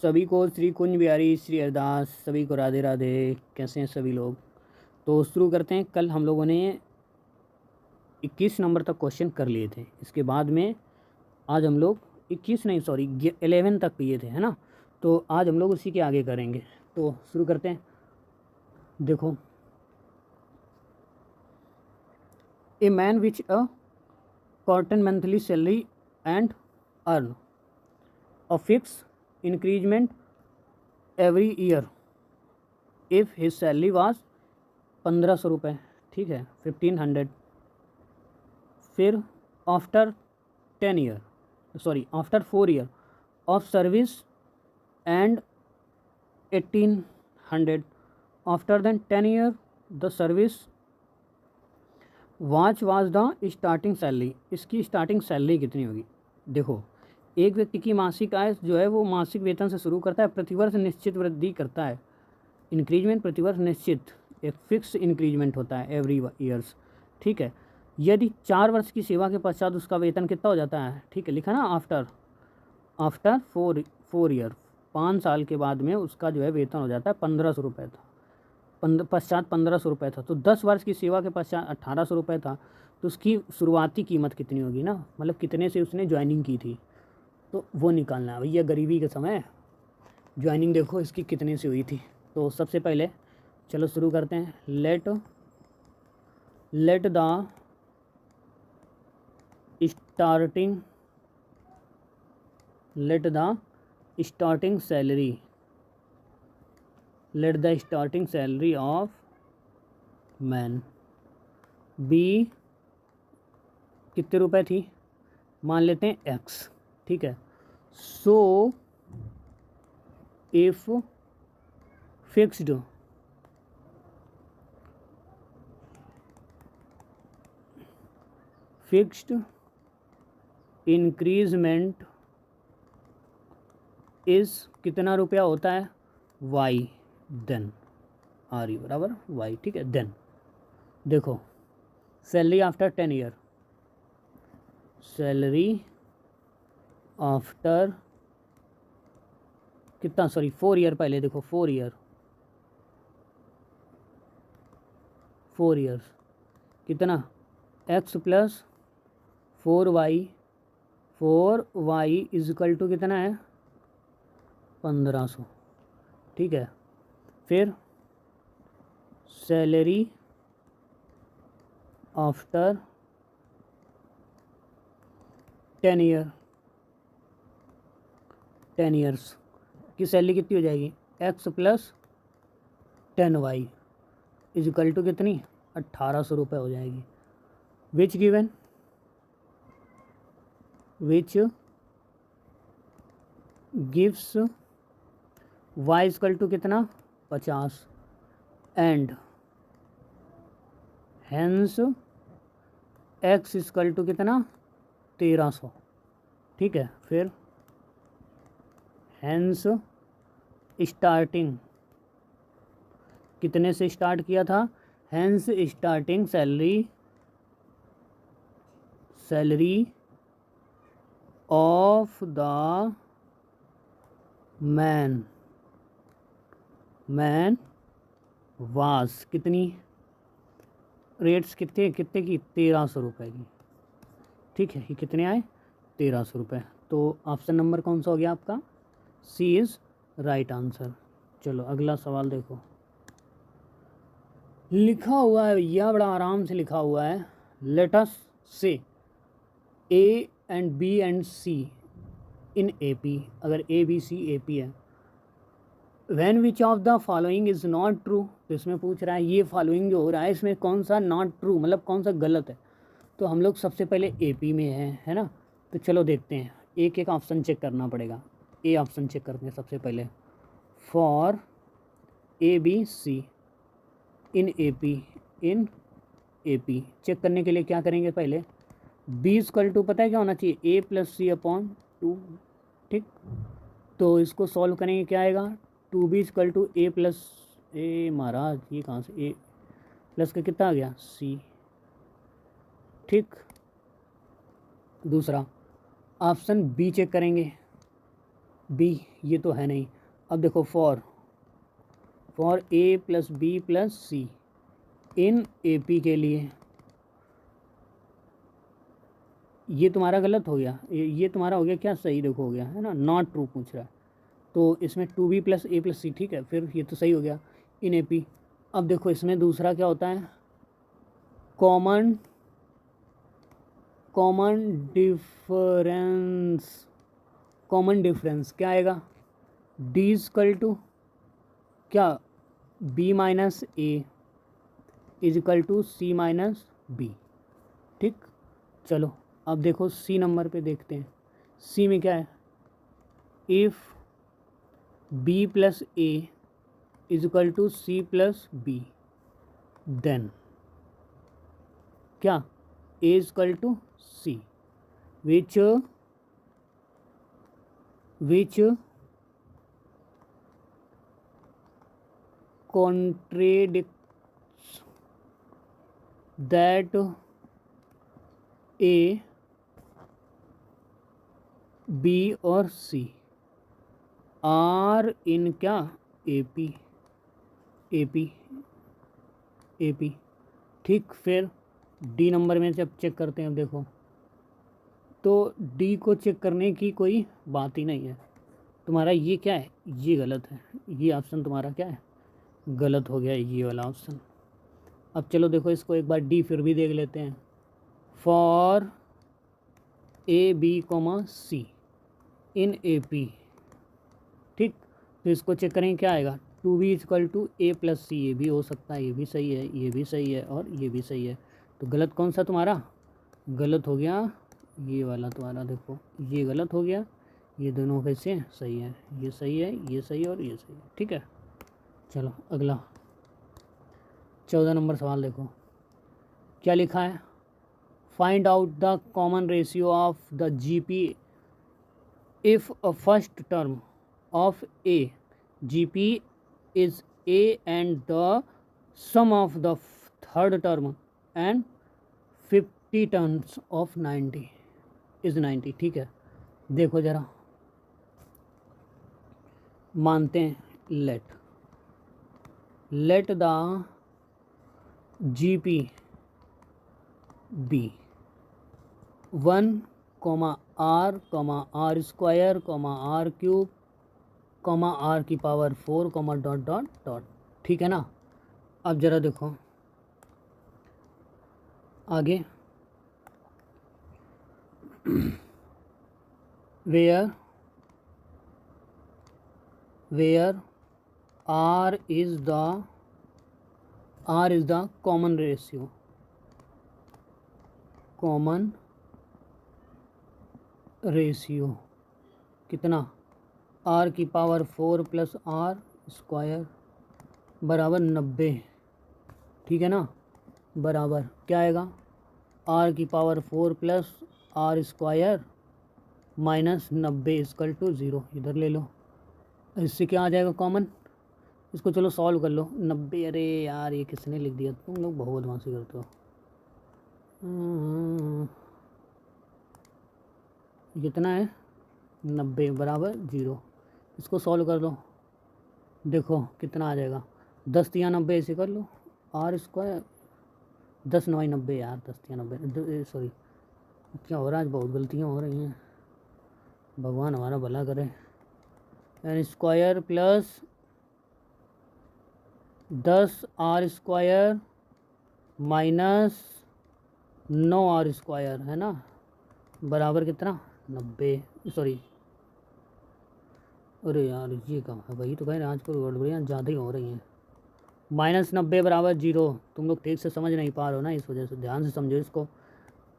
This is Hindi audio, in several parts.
सभी को श्री कुंज बिहारी श्री हरदास, सभी को राधे राधे। कैसे हैं सभी लोग? तो शुरू करते हैं। कल हम लोगों ने 21 नंबर तक क्वेश्चन कर लिए थे। इसके बाद में आज हम लोग 21 नहीं सॉरी 11 तक किए थे, है ना। तो आज हम लोग उसी के आगे करेंगे। तो शुरू करते हैं। देखो, a man which a cotton monthly salary and earn a fix increment every year if his salary was 1500 रुपये, ठीक है, 1500। फिर after 10 year sorry after 4 year of service and 1800 after then 10 year the service was the starting salary. इसकी स्टार्टिंग सैलरी कितनी होगी? देखो, एक व्यक्ति की मासिक आय जो है वो मासिक वेतन से शुरू करता है, प्रतिवर्ष निश्चित वृद्धि करता है। इंक्रीजमेंट प्रतिवर्ष निश्चित, एक फिक्स इंक्रीजमेंट होता है एवरी ईयर्स, ठीक है। यदि 4 वर्ष की सेवा के पश्चात उसका वेतन कितना हो जाता है, ठीक है, लिखा ना, आफ्टर 4 ईयर, 5 साल के बाद में उसका जो है वेतन हो जाता है 1500 रुपये था। पश्चात 1500 रुपये था, तो 10 वर्ष की सेवा के पश्चात 1800 रुपये था। तो उसकी शुरुआती कीमत कितनी होगी ना, मतलब कितने से उसने ज्वाइनिंग की थी, तो वो निकालना है भैया। गरीबी के समय ज्वाइनिंग देखो इसकी कितने से हुई थी। तो सबसे पहले चलो शुरू करते हैं। Let the starting salary of man B कितने रुपए थी, मान लेते हैं एक्स, ठीक है। सो इफ फिक्स्ड इंक्रीजमेंट इस कितना रुपया होता है, वाई, देन आर यू बराबर वाई, ठीक है। देन देखो, salary after 10 year, salary after कितना, सॉरी 4 ईयर, पहले देखो 4 ईयर्स कितना, x plus 4y is equal to कितना है, 1500, ठीक है। फिर सैलरी आफ्टर 10 ईयर्स की सैलरी कितनी हो जाएगी, x plus 10y is equal to कितनी, 1800 रुपये हो जाएगी। Which gives y equal to कितना, 50 and hence x equal to कितना, 1300, ठीक है। फिर हैंस स्टार्टिंग कितने से स्टार्ट किया था, hence starting salary of the man was कितनी, रेट्स कितने की, 1300 रुपये की, ठीक है। ये कितने आए, 1300 रुपये। तो ऑप्शन नंबर कौन सा हो गया आपका, सी इज़ राइट आंसर। चलो अगला सवाल देखो, लिखा हुआ है भैया, बड़ा आराम से लिखा हुआ है। Let us say A and B and C in A P, अगर A B C A P है, when which of the following is not true, तो इसमें पूछ रहा है ये फॉलोइंग जो हो रहा है इसमें कौन सा नॉट ट्रू, मतलब कौन सा गलत है। तो हम लोग सबसे पहले ए पी में है ना। तो चलो देखते हैं, एक एक ऑप्शन चेक करना पड़ेगा। ए ऑप्शन चेक करते हैं सबसे पहले, for A B C in A P check करने के लिए क्या करेंगे, पहले बी इक्वल टू पता है क्या होना चाहिए, ए प्लस सी अपॉन 2, ठीक। तो इसको सॉल्व करेंगे, क्या आएगा, 2b equal to A plus A, महाराज ये कहाँ से, ए प्लस का कितना आ गया, सी, ठीक। दूसरा ऑप्शन बी चेक करेंगे, बी, ये तो है नहीं। अब देखो for A plus B plus C in A P के लिए, ये तुम्हारा गलत हो गया, ये तुम्हारा हो गया क्या, सही देखो हो गया है ना, नॉट ट्रू पूछ रहा है। तो इसमें two B plus A plus C, ठीक है, फिर ये तो सही हो गया इन ए पी। अब देखो इसमें दूसरा क्या होता है, common common difference, common difference क्या आएगा, डी इजकल टू क्या, B minus A equal to C minus B. ठीक, चलो अब देखो सी नंबर पे देखते हैं। सी में क्या है, if B plus A equal to C plus B, then क्या, A equal to C, which contradicts that A B और सी आर इन क्या, ए पी ठीक। फिर डी नंबर में जब चेक करते हैं, अब देखो तो डी को चेक करने की कोई बात ही नहीं है। तुम्हारा ये क्या है, ये गलत है, ये ऑप्शन तुम्हारा क्या है, गलत हो गया ये वाला ऑप्शन। अब चलो देखो इसको एक बार डी फिर भी देख लेते हैं। For A B comma C in A P, ठीक, तो इसको चेक करेंगे क्या आएगा, two B equal to A plus C, ये भी हो सकता है, ये भी सही है, ये भी सही है और ये भी सही है। तो गलत कौन सा तुम्हारा, गलत हो गया ये वाला तुम्हारा, देखो ये गलत हो गया, ये दोनों कैसे सही है, ये सही है, ये सही है और ये सही है, ठीक है। चलो अगला 14 नंबर सवाल देखो क्या लिखा है, find out the common ratio of the GP if a first term of a GP is a and the sum of the third term and 50 terms of 90 is 90, ठीक है। देखो ज़रा मानते हैं, let the G P be 1 R square R cube R की पावर 4 डॉट डॉट डॉट, ठीक है ना। अब ज़रा देखो आगे, where R is the common ratio कितना, आर की पावर 4 प्लस आर स्क्वायर बराबर 90, ठीक है ना, बराबर क्या आएगा, आर की power 4 plus R square minus 90 equal to 0, इधर ले लो, इससे क्या आ जाएगा कॉमन, इसको चलो सॉल्व कर लो। 90, अरे यार ये किसने लिख दिया, तुम लोग बहुत बदमाशी करते हो। कितना है 90 बराबर 0, इसको सॉल्व कर लो, देखो कितना आ जाएगा, 10 या 90 ऐसे कर लो, आर स्क्वायर 10 9 90 यार, 10 या 90 सॉरी, क्या हो रहा है आज, बहुत गलतियाँ हो रही हैं, भगवान हमारा भला करे। N square plus 10 R square minus 9 R square है ना, बराबर कितना 90, सॉरी अरे यार ये कम है भाई, तो कह रहे हैं आजकल गड़बड़ियाँ ज़्यादा ही हो रही हैं। -90 बराबर 0, तुम लोग ठीक से समझ नहीं पा रहे हो ना, इस वजह से ध्यान से समझो इसको।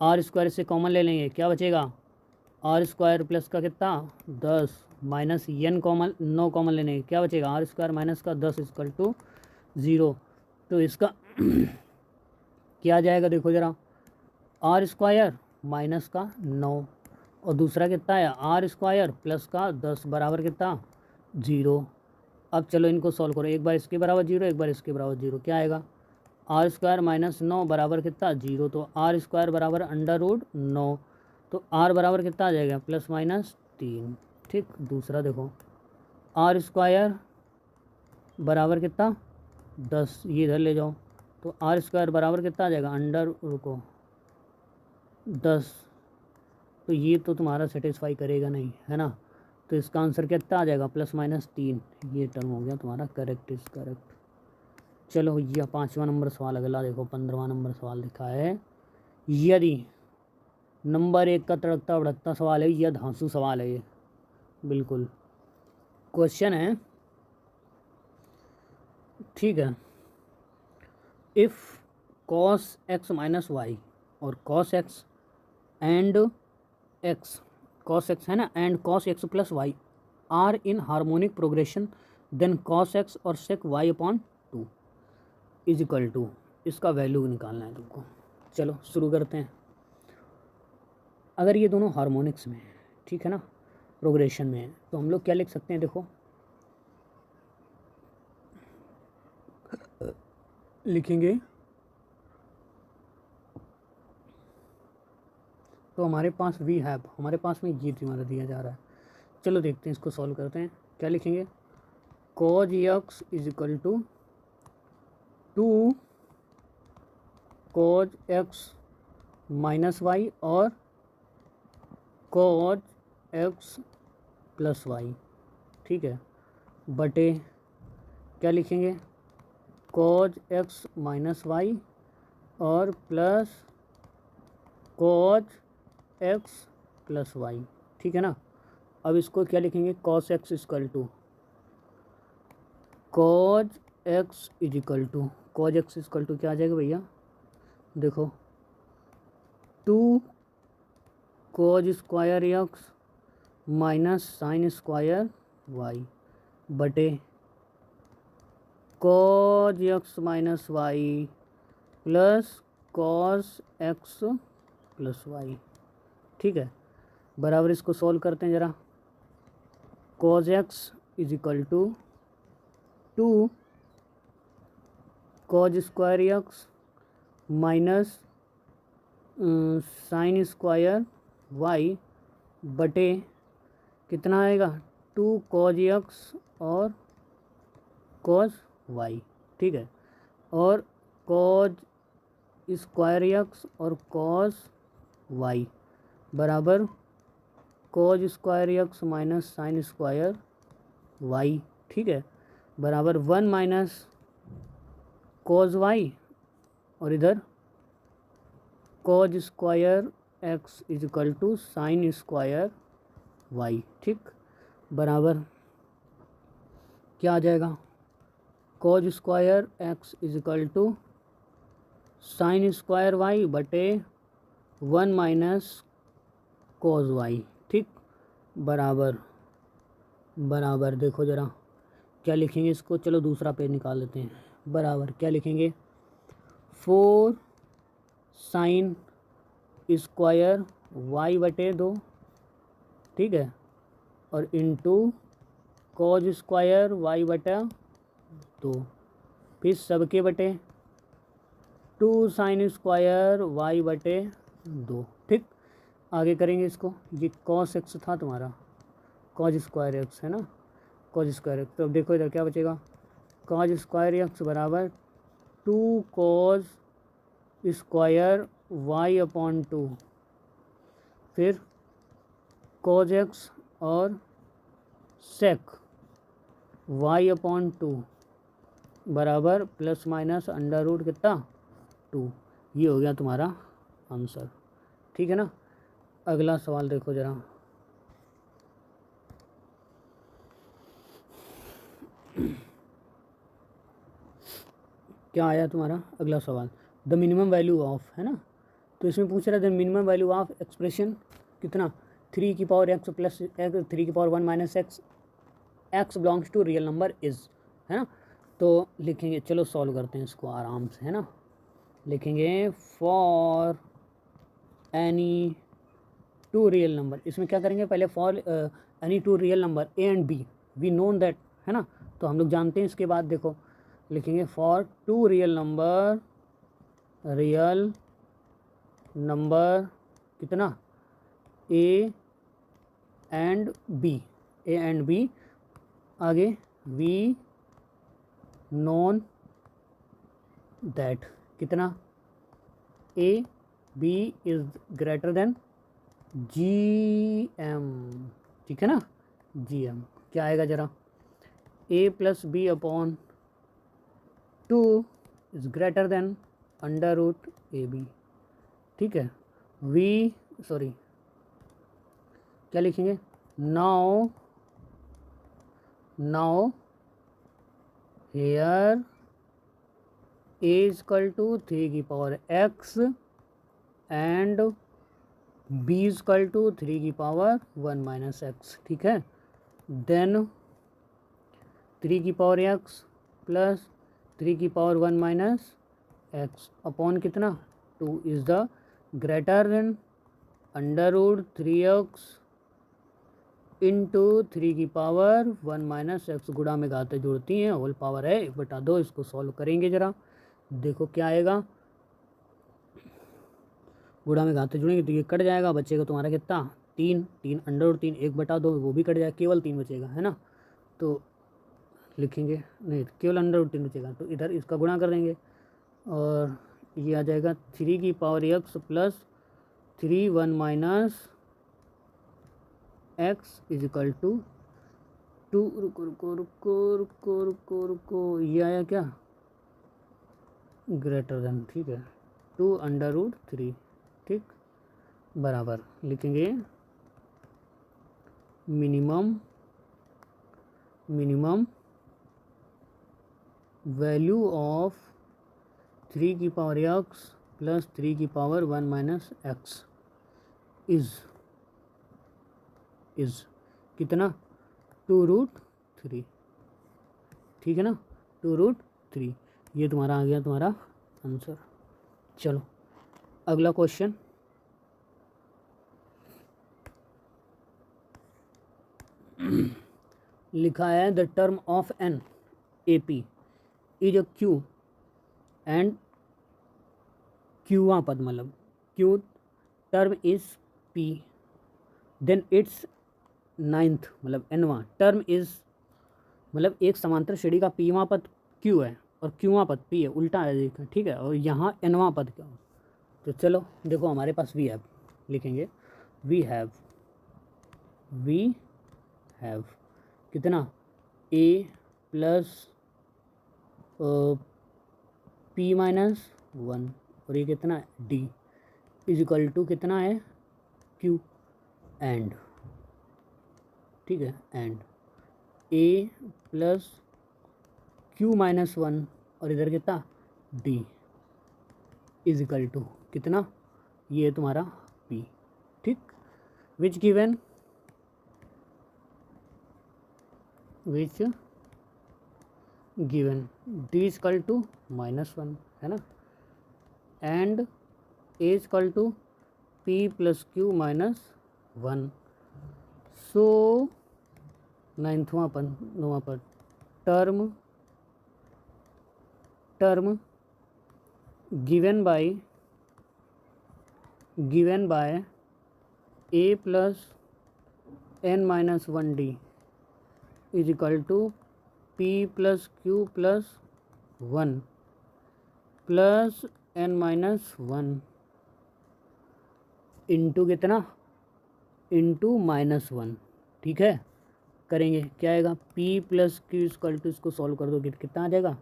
आर स्क्वायर से कॉमन ले लेंगे, क्या बचेगा, आर स्क्वायर प्लस का कितना 10 माइनस एन कॉमन 9 कॉमन लेने, क्या बचेगा, आर स्क्वायर माइनस का 10 इजकल टू 0। तो इसका क्या आ जाएगा, देखो ज़रा, आर स्क्वायर माइनस का 9 और दूसरा कितना है, आर स्क्वायर प्लस का 10 बराबर कितना 0। अब चलो इनको सॉल्व करो, एक बार इसके बराबर 0, एक बार इसके बराबर 0, क्या आएगा, आर स्क्वायर माइनस 9 बराबर कितना 0, तो आर स्क्वायर बराबर अंडर रूट 9, तो आर बराबर कितना आ जाएगा प्लस माइनस 3, ठीक। दूसरा देखो, आर स्क्वायर बराबर कितना 10, ये इधर ले जाओ तो आर स्क्वायर बराबर कितना आ जाएगा अंडर, रुको 10, तो ये तो तुम्हारा सेटिस्फाई करेगा नहीं, है ना। तो इसका आंसर कितना आ जाएगा ±3। ये टर्म हो गया तुम्हारा करेक्ट, इज करेक्ट। चलो ये 5वां नंबर सवाल अगला देखो, 15वां नंबर सवाल लिखा है, यदि नंबर 1 का तड़कता भड़कता सवाल है, यह धांसू सवाल है ये बिल्कुल। क्वेश्चन है, ठीक है, if cos x minus y और cos x and x, cos x है ना, and cos x plus y are in harmonic progression, then cos x और sec y upon 2 is equal to, इसका वैल्यू निकालना है तुमको। चलो शुरू करते हैं। अगर ये दोनों हार्मोनिक्स में है, ठीक है ना, प्रोग्रेशन में है, तो हम लोग क्या लिख सकते हैं, देखो लिखेंगे, तो हमारे पास वी हैव, हमारे पास में ये तुम्हारा दिया जा रहा है। चलो देखते हैं, इसको सॉल्व करते हैं। क्या लिखेंगे, cos x is equal to 2 cos x minus y और cos x प्लस वाई, ठीक है, बटे क्या लिखेंगे, cos x माइनस वाई और plus cos x plus y, ठीक है ना। अब इसको क्या लिखेंगे, cos x equal to cos x is equal to, cos x equal to क्या आ जाएगा भैया, देखो 2 cos square x minus sine square y बटे cos x minus Y plus cos x plus y, ठीक है, बराबर इसको सॉल्व करते हैं ज़रा। cos x is equal to 2 cos square x minus sine square y बटे कितना आएगा 2 cos x और cos y, ठीक है, और cos स्क्वायर x और cos y बराबर cos square x minus sine square y, ठीक है, बराबर 1 माइनस cos y और इधर cos square x is equal to sine square y, ठीक, बराबर क्या आ जाएगा, cos square x is equal to sine square y बटे 1 माइनस cos y, ठीक, बराबर बराबर देखो ज़रा क्या लिखेंगे इसको, चलो दूसरा पेज निकाल लेते हैं। बराबर क्या लिखेंगे, 4 साइन स्क्वायर y बटे 2, ठीक है, और इंटू cos स्क्वायर y बटा 2, फिर सबके बटे 2 साइन स्क्वायर y बटे 2, ठीक। आगे करेंगे इसको, ये cos x था तुम्हारा, cos स्क्वायर x है ना, cos स्क्वायर x, तो अब देखो इधर क्या बचेगा, cos स्क्वायर x बराबर 2 cos स्क्वायर y अपॉन 2, फिर cos x और sec y अपॉन 2 बराबर प्लस माइनस अंडर रूट कितना 2, ये हो गया तुम्हारा आंसर, ठीक है ना। अगला सवाल देखो ज़रा, क्या आया तुम्हारा अगला सवाल, द मिनिमम वैल्यू ऑफ, है ना, तो इसमें पूछ रहा है the minimum value of expression कितना 3 की पावर x प्लस 3 की power 1 minus x belongs to real number is, है ना। तो लिखेंगे, चलो सॉल्व करते हैं इसको आराम से, है ना, लिखेंगे for any two real number, इसमें क्या करेंगे पहले, for any two real number A and B we known that, है ना, तो हम लोग जानते हैं। इसके बाद देखो लिखेंगे फॉर टू रियल नंबर कितना A and B, A and B, आगे वी नोन दैट कितना, A B is greater than G M, ठीक है ना, जी एम। क्या आएगा ज़रा, A plus B upon 2 is greater than under root A B, ठीक है। वी सॉरी क्या लिखेंगे, now here A equal to 3 की power x and b equal to 3 की पावर 1 माइनस एक्स, ठीक है। देन 3 की पावर x प्लस 3 की पावर 1 माइनस एक्स अपॉन कितना 2 is the greater than under root 3x into 3 की पावर 1 माइनस एक्स, गुणा में घातें जुड़ती हैं, होल पावर है 1/2। इसको सॉल्व करेंगे ज़रा, देखो क्या आएगा, गुणा में घातें जुड़ेंगे तो ये कट जाएगा, बचेगा तुम्हारा कितना 3, 3 अंडर रूट 3 1/2, वो भी कट जाएगा, केवल 3 बचेगा, है ना। तो लिखेंगे नहीं, केवल अंडर रूट 3 बचेगा, तो इधर इसका गुणा कर देंगे और ये आ जाएगा 3 की power x plus 3 1 minus x is equal to 2, रुको रुको रुको रुको रुको रुको, ये आया क्या, ग्रेटर देन, ठीक है, 2 अंडर रूट 3, ठीक, बराबर लिखेंगे मिनिमम वैल्यू ऑफ 3 की पावर x प्लस 3 की पावर 1 माइनस एक्स इज़ कितना 2√3, ठीक है ना, 2√3। ये तुम्हारा आ गया तुम्हारा आंसर। चलो अगला क्वेश्चन, लिखा है the term of an A P is a Q and क्यूआ पद, मतलब Q term is P, then it's ninth मतलब एनवा टर्म इज, मतलब एक समांतर श्रेणी का पीवा पद क्यू है और क्यूआ पद पी है, उल्टा है, ठीक है, और यहाँ एनवा पद क्या हो। तो चलो देखो हमारे पास वी हैव, लिखेंगे वी हैव कितना ए प्लस पी माइनस 1 और ये कितना डी इज इक्वल टू कितना है क्यू एंड, ठीक है, and A plus Q minus 1 और इधर कितना डी इज इक्वल टू कितना, ये तुम्हारा पी, ठीक, which given D is equal to -1, है ना, and A is equal to P plus Q minus 1। So नौवां पर term given by A plus N minus 1 D is equal to P plus Q plus 1 plus N minus 1 into कितना, इंटू -1, ठीक है। करेंगे क्या आएगा, P plus Q equal to, इसको सॉल्व कर दो कितना आ जाएगा,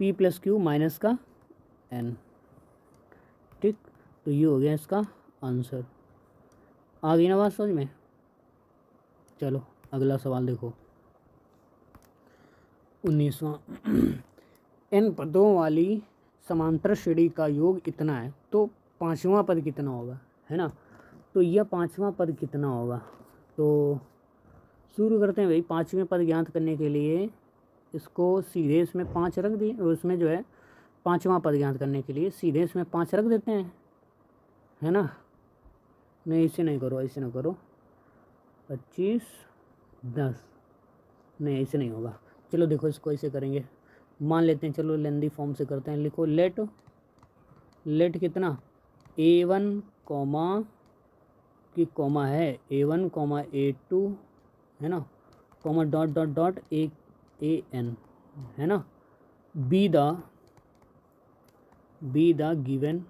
P प्लस क्यू माइनस का N, ठीक, तो ये हो गया इसका आंसर। आ गई ना बात समझ में। चलो अगला सवाल देखो 19वां इन पदों वाली समांतर श्रेणी का योग इतना है तो पांचवा पद कितना होगा, है ना। तो यह पांचवा पद कितना होगा, तो शुरू करते हैं भाई। पांचवें पद ज्ञात करने के लिए इसको सीधे इसमें 5 रख दिए, उसमें जो है पांचवा पद ज्ञात करने के लिए सीधे इसमें 5 रख देते हैं, है ना। नहीं ऐसे नहीं करो, ऐसे ना करो, 25 10 नहीं ऐसे नहीं होगा। चलो देखो इसको ऐसे करेंगे, मान लेते हैं, चलो लेंदी फॉर्म से करते हैं। लिखो लेट कितना A1, कि कॉमा है A1 कॉमा A2 है ना, comma dot dot dot AN है ना, be the given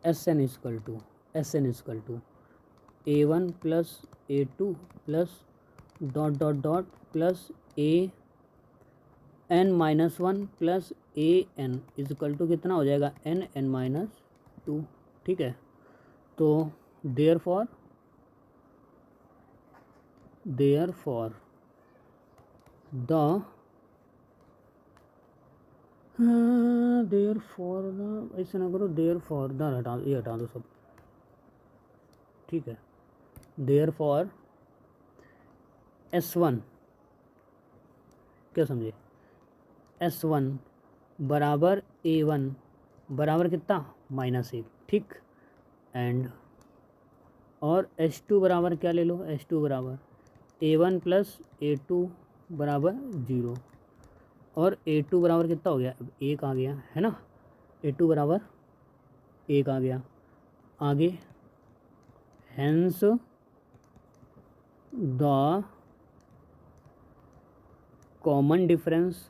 SN equal to A1 plus A2 plus dot dot dot plus AN minus 1 plus AN equal to कितना हो जाएगा N माइनस 2। ठीक है, तो देयर फॉर ऐसे ना करो, देयर फॉर द हटा दो सब। ठीक है, देयर फॉर S1 क्या समझे, S1 बराबर A1 बराबर कितना -1। ठीक, एंड और S2 बराबर क्या ले लो, S2 बराबर A1 प्लस A2 बराबर 0 और A2 बराबर कितना हो गया, अब 1 आ गया है ना, A2 बराबर 1 आ गया। आगे hence the common difference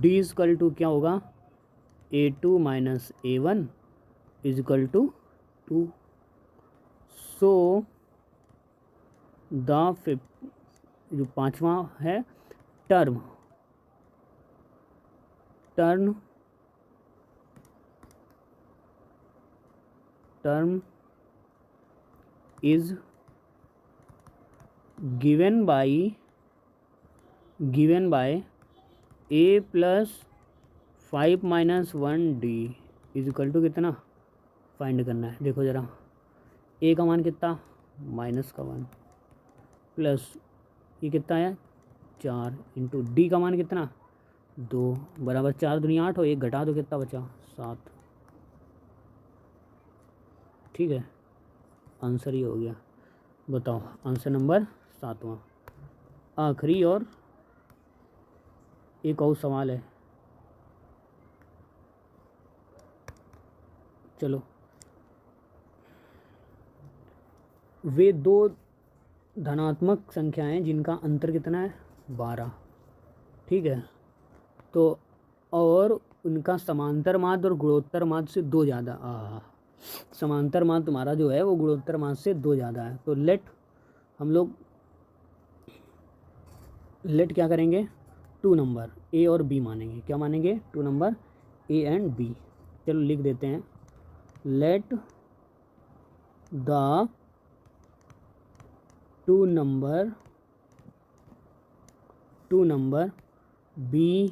D equal to क्या होगा, A2 minus A1 equal to 2। So the जो पांचवा है term is given by A plus 5 minus 1D equal to कितना फाइंड करना है। देखो ज़रा, A का मान कितना -1 प्लस ये कितना है 4 इंटू D का मान कितना 2 बराबर 4 दूनी 8 हो, 1 घटा दो कितना बचा 7। ठीक है, आंसर ही हो गया। बताओ आंसर नंबर 7वां। आखिरी और एक और सवाल है, चलो। वे दो धनात्मक संख्याएं जिनका अंतर कितना है 12। ठीक है, तो और उनका समांतर माध्य और गुणोत्तर माध्य से 2 ज़्यादा। समांतर माध्य तुम्हारा जो है वो गुणोत्तर माध्य से 2 ज़्यादा है। तो हम लोग क्या करेंगे, 2 नंबर A और B मानेंगे। क्या मानेंगे, 2 नंबर A एंड B। चलो लिख देते हैं, let the 2 number B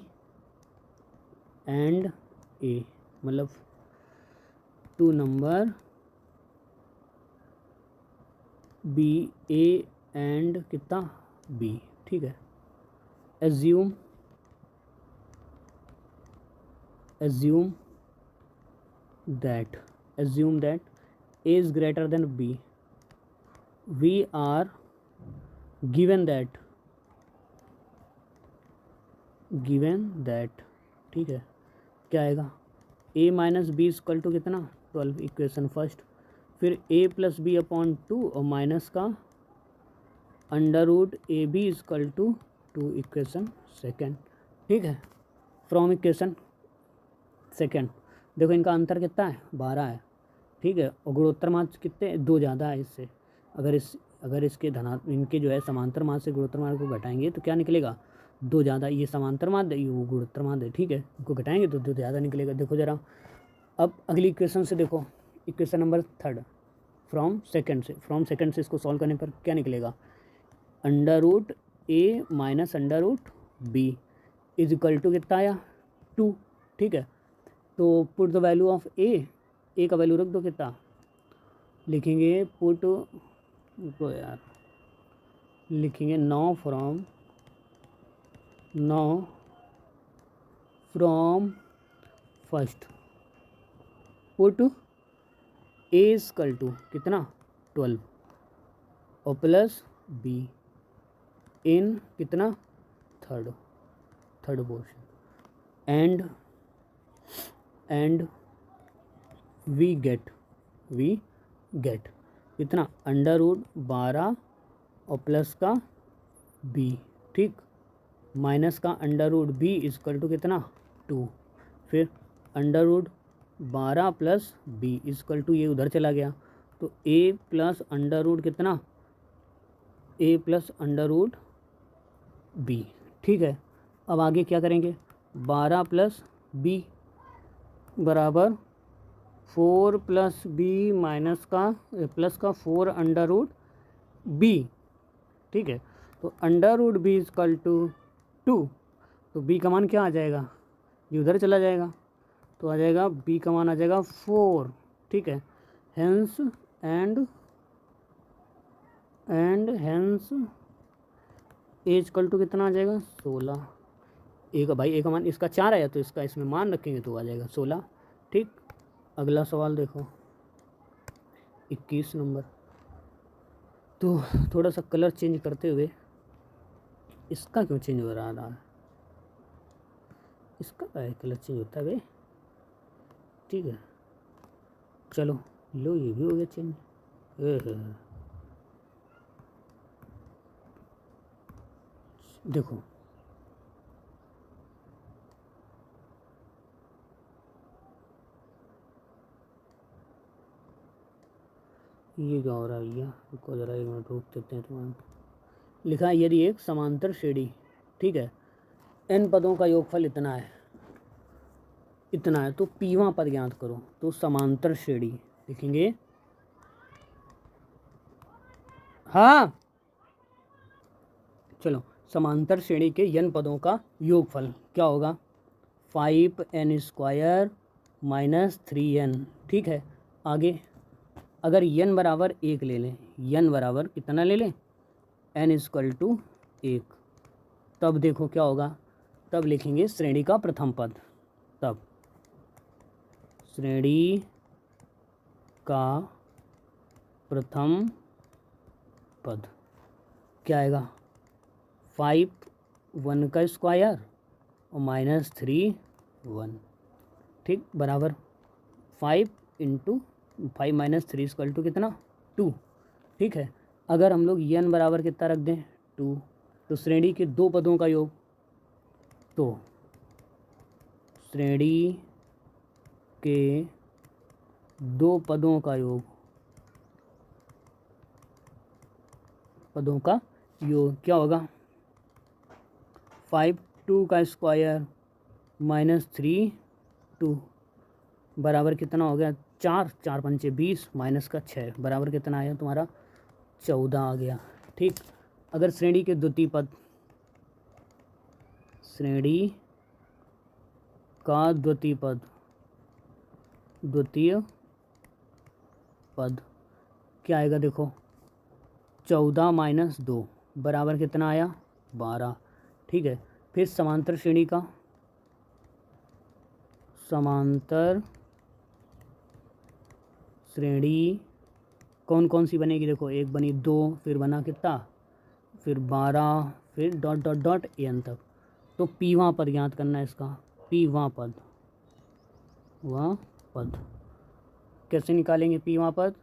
and A, मतलब 2 नंबर B A एंड कितना B। ठीक है, assume that A is greater than B, we are given that ठीक है, क्या आएगा A minus B equal to कितना 12 इक्वेशन फर्स्ट, फिर A प्लस बी अपॉन 2 और माइनस का under root AB equal to 2 equation second. ठीक है, फ्रॉम इक्वेशन सेकेंड देखो इनका अंतर कितना है 12 है। ठीक है, और गुणोत्तर माध्य कितने 2 ज़्यादा है इससे। अगर इसके इनके जो है समांतर माध्य से गुणोत्तर माध्य को घटाएंगे तो क्या निकलेगा 2 ज़्यादा। ये समांतर माध्य, ये वो गुणोत्तर माध्य। ठीक है, इनको घटाएंगे तो 2 ज़्यादा निकलेगा। देखो ज़रा, अब अगली इक्वेशन से देखो, इक्वेशन नंबर 3 फ्रॉम सेकंड से इसको सॉल्व करने पर क्या निकलेगा, under root A minus under root B is equal to कितना आया 2। ठीक है, तो put the value of A का वैल्यू रख दो कितना लिखेंगे, पुट तो यार लिखेंगे 9 from first, put A equal to कितना 12 और प्लस B इन कितना third portion and we get कितना, √12 और प्लस का b, ठीक, माइनस का √b इक्वल टू कितना 2, फिर √12 प्लस b इक्वल टू, ये उधर चला गया तो a प्लस अंडर कितना, a प्लस √b, ठीक है। अब आगे क्या करेंगे, 12 प्लस b बराबर 4 प्लस b माइनस का प्लस का 4 √b, ठीक है। तो √b इक्वल टू 2, तो b का मान क्या आ जाएगा, ये उधर चला जाएगा तो आ जाएगा b का मान आ जाएगा 4, ठीक है। Hence hence A equal to कितना आ जाएगा 16, ए का भाई ए का मान इसका 4 आया तो इसका इसमें मान रखेंगे तो आ जाएगा 16, ठीक। अगला सवाल देखो 21 नंबर। तो थोड़ा सा कलर चेंज करते हुए, इसका क्यों चेंज हो रहा है, इसका कलर चेंज होता है भाई, ठीक है। चलो लो ये भी हो गया चेंज, देखो ये क्या हो रहा है भैया, रुको ज़रा 1 मिनट रोक देते हैं तुम्हारा। लिखा है यदि एक समांतर श्रेणी, ठीक है, n पदों का योगफल इतना है तो पीवां पद ज्ञात करो। तो समांतर श्रेणी लिखेंगे, हाँ चलो, समांतर श्रेणी के n पदों का योगफल क्या होगा, 5n² माइनस 3n, ठीक है। आगे अगर n बराबर 1 ले लें, n बराबर कितना ले लें, n इक्वल टू 1, तब देखो क्या होगा, तब लिखेंगे श्रेणी का प्रथम पद, तब श्रेणी का प्रथम पद क्या आएगा, 5 1 का स्क्वायर और माइनस 3 1, ठीक, बराबर 5 × 5 माइनस 3 इक्वल टू कितना 2, ठीक है। अगर हम लोग n बराबर कितना रख दें 2, तो श्रेणी के 2 पदों का योग, तो श्रेणी के 2 पदों का योग, क्या होगा, 5 2 का स्क्वायर माइनस 3 2 बराबर कितना हो गया 4, 4 पंचे 20 माइनस का 6 बराबर कितना आया तुम्हारा 14 आ गया, ठीक। अगर श्रेणी के द्वितीय पद, श्रेणी का द्वितीय पद क्या आएगा, देखो 14 माइनस 2 बराबर कितना आया 12, ठीक है। फिर समांतर श्रेणी का, समांतर श्रेणी कौन कौन सी बनेगी, देखो एक बनी 2, फिर बना कितना, फिर 12, फिर डॉट डॉट डॉट n तक। तो पीवां पद ज्ञात करना है इसका, पीवां पद, वह पद कैसे निकालेंगे पीवां पद,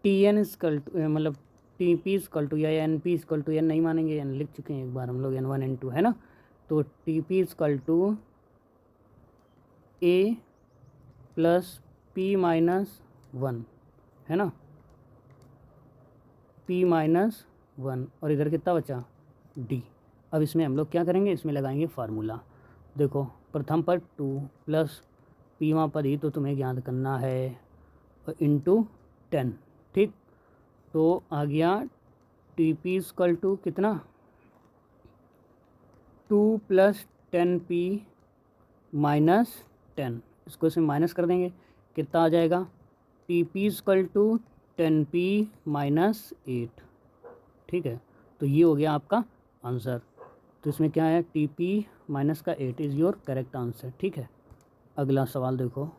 Tn इक्वल टू मतलब Tp इक्वल टू या Np इक्वल टू n नहीं मानेंगे, n लिख चुके हैं एक बार हम लोग n1 n2 है ना, तो Tp equal to a plus p minus 1 है ना, p माइनस 1 और इधर कितना बचा d। अब इसमें हम लोग क्या करेंगे, इसमें लगाएंगे फार्मूला। देखो प्रथम पद 2 प्लस पीवां पद ही तो तुम्हें ज्ञात करना है और इंटू 10, ठीक। तो आ गया Tp इक्वल टू कितना 2 प्लस 10p माइनस 10, इसको इसमें माइनस कर देंगे, कितना आ जाएगा Tp equal to 10p minus 8, ठीक है। तो ये हो गया आपका आंसर। तो इसमें क्या है Tp माइनस का 8 इज़ योर करेक्ट आंसर, ठीक है। अगला सवाल देखो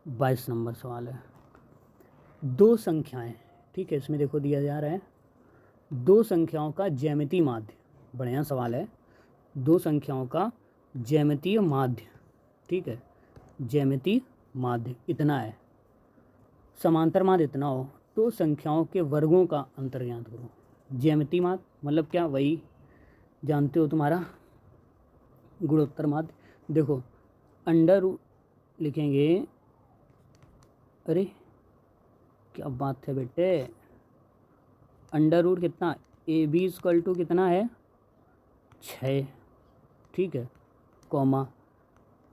22 नंबर सवाल है, 2 संख्याएं, ठीक है। इसमें देखो दिया जा रहा है 2 संख्याओं का ज्यामितीय माध्य बढ़िया सवाल है। दो संख्याओं का ज्यामितीय माध्य, ठीक है, ज्यामितीय माध्य इतना है, समांतर माध्य इतना हो तो संख्याओं के वर्गों का अंतर ज्ञात करो। ज्यामितीय माध्य मतलब क्या, वही जानते हो तुम्हारा गुणोत्तर माध्य। देखो अंडर लिखेंगे, अरे क्या बात है बेटे, अंडर रूट कितना, ए बी इक्वल टू कितना है 6, ठीक है, कॉमा,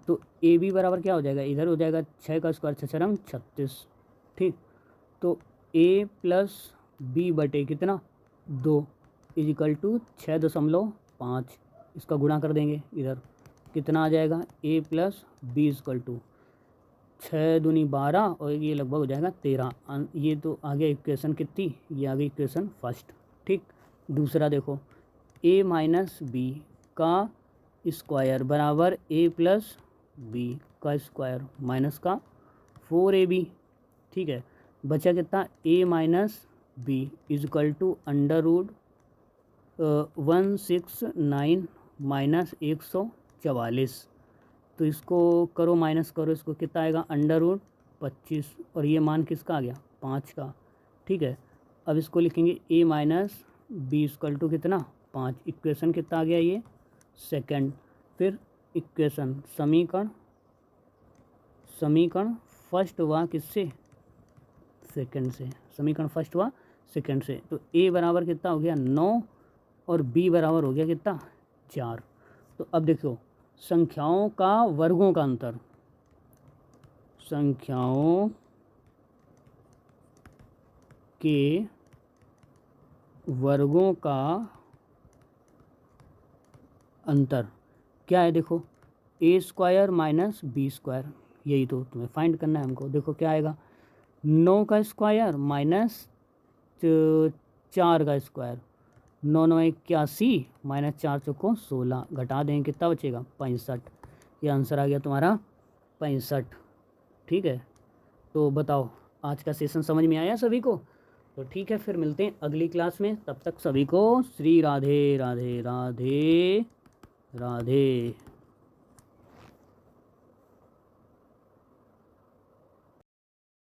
तो ए बी बराबर क्या हो जाएगा, इधर हो जाएगा 6 का स्क्वायर 6 रंग 36, ठीक, तो ए प्लस बी बटे कितना 2 इजिकल टू 6.5, इसका गुणा कर देंगे इधर, कितना आ जाएगा ए प्लस बी इक्वल टू 6 दूनी 12 और ये लगभग हो जाएगा 13। ये तो आ गया इक्वेशन कितनी, ये आ गई इक्वेशन फर्स्ट, ठीक। दूसरा देखो ए माइनस बी का स्क्वायर बराबर ए प्लस बी का स्क्वायर माइनस का 4ab, ठीक है, बचा कितना A minus B equal to under root 169 minus 144, तो इसको करो माइनस करो, इसको कितना आएगा अंडर रूट 25 और ये मान किसका आ गया 5 का, ठीक है। अब इसको लिखेंगे ए माइनस बी इक्वल टू कितना 5, इक्वेशन कितना आ गया ये सेकंड। फिर इक्वेशन समीकरण फर्स्ट हुआ किससे, सेकंड से, समीकरण फर्स्ट हुआ सेकंड से, तो ए बराबर कितना हो गया 9 और बी बराबर हो गया कितना 4। तो अब देखो संख्याओं का वर्गों का अंतर, संख्याओं के वर्गों का अंतर क्या है, देखो ए स्क्वायर माइनस बी स्क्वायर, यही तो तुम्हें फाइंड करना है हमको। देखो क्या आएगा 9 का स्क्वायर माइनस 4 का स्क्वायर, 9 9 81 माइनस 4 चौको 16, घटा देंगे कितना बचेगा 65, ये आंसर आ गया तुम्हारा 65, ठीक है। तो बताओ आज का सेशन समझ में आया सभी को, तो ठीक है फिर मिलते हैं अगली क्लास में, तब तक सभी को श्री राधे राधे राधे राधे।